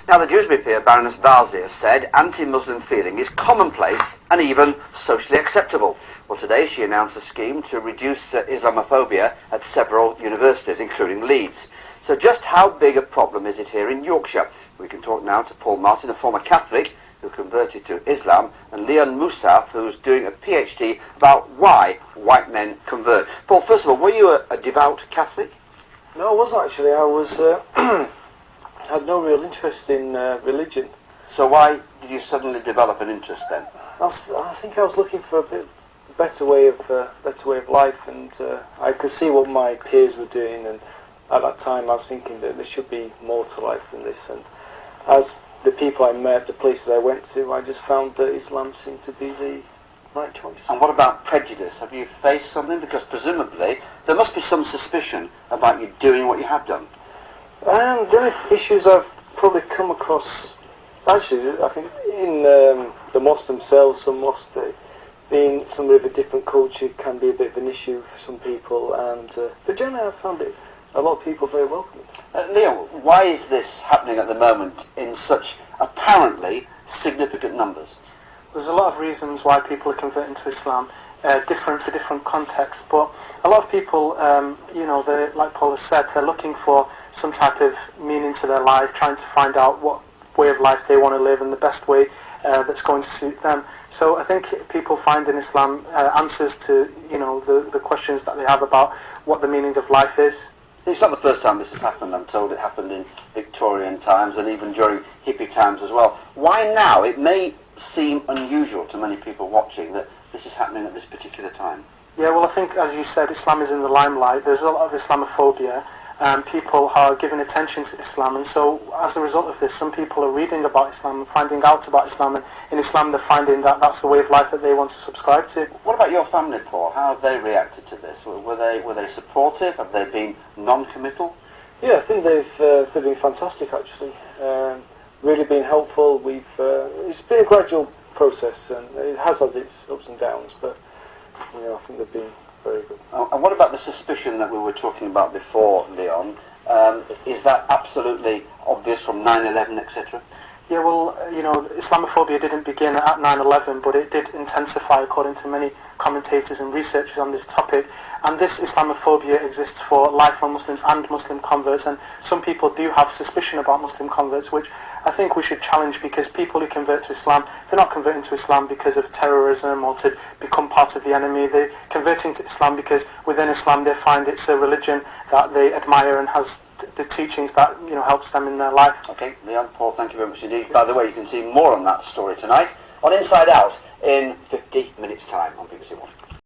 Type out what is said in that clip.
Now, the Dewsbury peer, Baroness Valzier, said anti-Muslim feeling is commonplace and even socially acceptable. Well, today she announced a scheme to reduce Islamophobia at several universities, including Leeds. So just how big a problem is it here in Yorkshire? We can talk now to Paul Martin, a former Catholic who converted to Islam, and Leon Mousaf, who's doing a PhD about why white men convert. Paul, first of all, were you a devout Catholic? No, I wasn't actually. I was had no real interest in religion. So why did you suddenly develop an interest then? I think I was looking for a better way of life, and I could see what my peers were doing, and at that time I was thinking that there should be more to life than this. And as the people I met, the places I went to, I just found that Islam seemed to be the right choice. And what about prejudice? Have you faced something? Because presumably there must be some suspicion about you doing what you have done. The only issues I've probably come across, actually, I think in the mosque themselves, some mosques, being somebody of a different culture can be a bit of an issue for some people, but generally I've found it a lot of people very welcoming. Leo, why is this happening at the moment in such apparently significant numbers? There's a lot of reasons why people are converting to Islam, different for different contexts, but a lot of people, they're, like Paul has said, they're looking for some type of meaning to their life, trying to find out what way of life they want to live and the best way that's going to suit them. So I think people find in Islam answers to the questions that they have about what the meaning of life is. It's not the first time this has happened. I'm told it happened in Victorian times and even during hippie times as well. Why now? It may seem unusual to many people watching that this is happening at this particular time. Yeah, well, I think, as you said, Islam is in the limelight. There's a lot of Islamophobia, and people are giving attention to Islam, and so as a result of this, some people are reading about Islam and finding out about Islam, and in Islam they're finding that that's the way of life that they want to subscribe to. What about your family, Paul? How have they reacted to this? Were they supportive? Have they been non-committal? Yeah, I think they've been fantastic actually. Really been helpful. It's been a gradual process, and it has had its ups and downs, but I think they've been very good. And what about the suspicion that we were talking about before, Leon? Is that absolutely obvious from 9/11, etc.? Yeah, well, Islamophobia didn't begin at 9/11, but it did intensify according to many commentators and researchers on this topic. And this Islamophobia exists for lifelong Muslims and Muslim converts, and some people do have suspicion about Muslim converts, which I think we should challenge, because people who convert to Islam, they're not converting to Islam because of terrorism or to become part of the enemy. They're converting to Islam because within Islam they find it's a religion that they admire and has the teachings that helps them in their life. Okay, Leon, Paul, thank you very much indeed. By the way, you can see more on that story tonight on Inside Out in